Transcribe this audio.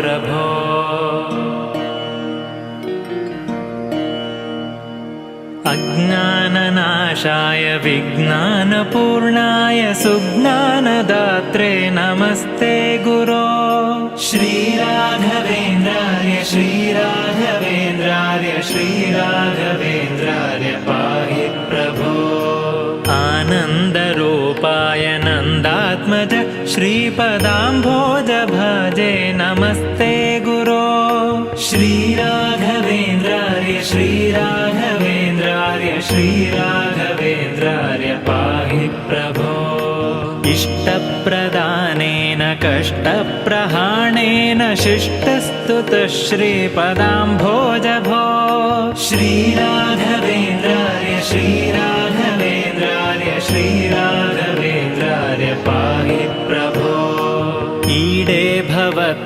प्रभो। अज्ञाननाशाय विज्ञानपूर्णाय सुज्ञानदात्रे नमस्ते गुरो। श्रीराघवेन्द्रार्य श्रीराघवेन्द्रार्य श्रीराघवेन्द्रार्य पाहि प्रभो। आनन्दरूपाय नन्दात्मज श्रीपदाम्भोज भजे नमस्ते गुरो। श्रीराघवेन्द्रार्य श्रीराघवेन्द्रार्य श्रीराघवेन्द्रार्य पाहि प्रभो। इष्टप्रदानेन कष्टप्रहाणेन शिष्टस्तुतः श्रीपदाम्भोज भो। श्रीराघवेन्द्रार्य श्रीराघवेन्द्रार्य श्रीराघवेन्द्रार्य पाहि प्रभो। ईडे भवत्